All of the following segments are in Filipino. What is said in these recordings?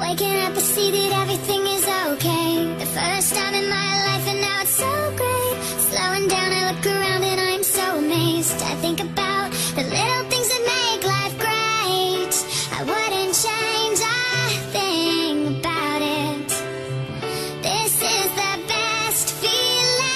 Waking up, I see that everything is okay. The first time in my life, and now it's so great. Slowing down, I look around and I'm so amazed. I think about the little things that make life great. I wouldn't change a thing about it. This is the best feeling.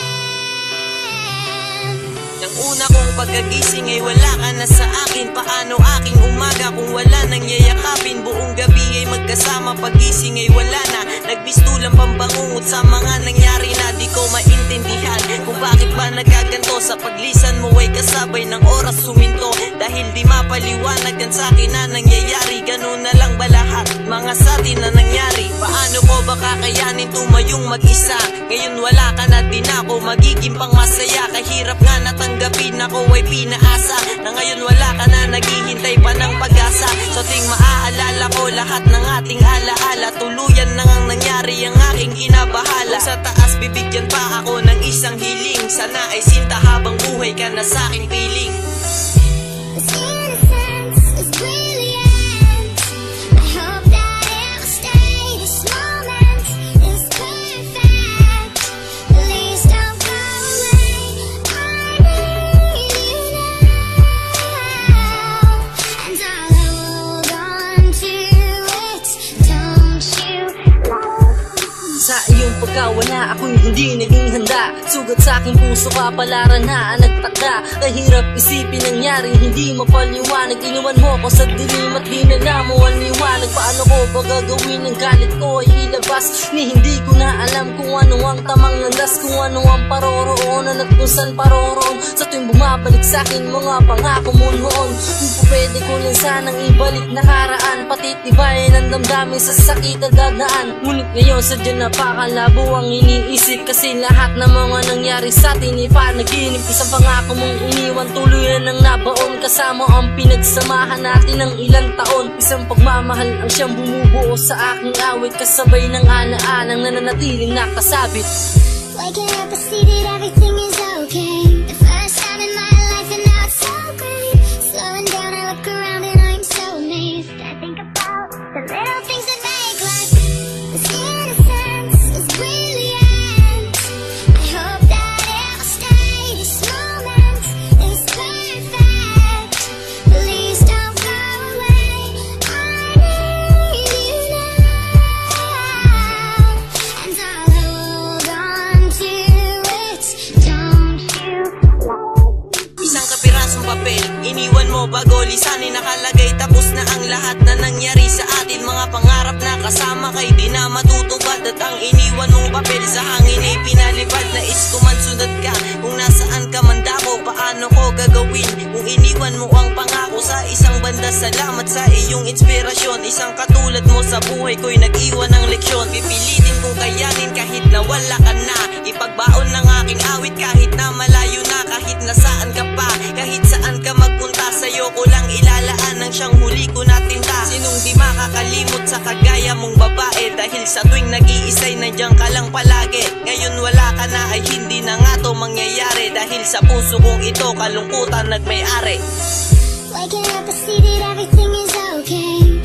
Nang una kong pagkagising ay wala ka na sa akin. Paano aking umaga kung wala nang yayakapin? Buong gabi ay magkasama, pagising ay wala na. Nagbistulang pambangungot sa mga nangyari na di ko maintindihan kung bakit ba nagaganto. Sa paglisan mo ay kasabay ng oras suminto, dahil di mapaliwanag yan sa'kin na nangyayari. Ganun na lang ba lahat mga sa'tin na nangyari? Paano ko ba kakayanin tumayong mag-isa? Ngayon wala ka na din ako, magiging pang masaya. Kahirap nga natanggapin ako ay pinaasa, na ngayon wala ka na, naghihintay pa ng pag-asa. So ting maaalala ko lahat ng ating alaala, tuluyan na ngang nangyari ang aking kinabahala. Sa taas bibigyan pa ako ng isang hiling, sana ay sinta habang buhay ka na sa aking piling. This innocence is brilliant. I hope that it will stay. This moment is perfect. Please don't go away. I need you now, and I'll hold on to it. Don't you Sa iyong pagkawala, ako'y hindi naging handa. Sugat sa aking puso ka, palaran na nagtakda. Kahirap isipin nangyari, hindi mapaliwanag. Iniwan mo ko sa dilim at dinala mo ang liwanag. Paano ko ba gagawin ang galit ko ay ilabas? Ni hindi ko na alam kung ano ang tamang landas, kung ano ang paroroonan at kung saan paroroon. Sa tuwing bumabalik sa akin mga pangako mo noon, kung pwede ko lang sanang ibalik nakaraan, patitibayan ang damdamin sa sakit at dadaan. Ngunit ngayon sadya napakalabo ang iniisip, kasi lahat ng mga nangyari sa atin ay panaginip. Isang pangako mong iniwan, tuluyan ng nabaon, kasama ang pinagsamahan natin ng ilang taon. Isang pagmamahal ang siyang bumubuo sa aking awit, kasabay ng alaalang nananatiling nakasabit. Waking up, I see that everything is okay. The first time in my life, and now it's so great. Slowing down, I look around and I'm so amazed. I think about the little things that make life. This innocence is brilliant. I hope that it will stay. This moment is perfect. Please don't go away. I need you now, and I'll hold on to it. Don't you Isang kapirasong papel, iniwan mo bago lisanin. Nakalagay tapos na ang lahat na nangyari sa atin. Mga pangarap na kasama kay di na matutupad, at ang iniwan mong papel sa hangin ay pinalipad. Nais ko man sunod ka kung nasaan ka man dako. Paano ko gagawin kung iniwan mo ang pangako? Sa isang banda salamat sa iyong inspirasyon, isang katulad mo sa buhay ko'y nag-iwan ng leksyon. Pipilitin kong kayanin kahit na wala ka na, ipagbaon ng aking awit kahit na malayo na. Kahit nasaan ka pa, kahit saan ka magpunta, sa'yo ko lang ilalaan ang siyang huli ko na tinta. Sinong di makakalimot sa kagaya mong babae, dahil sa tuwing nag-iisay nandiyan ka lang palagi. Ngayon wala ka na ay hindi na nga to mangyayari, dahil sa puso kong ito kalungkutan nagmay-ari. Waking up, I see that everything is okay.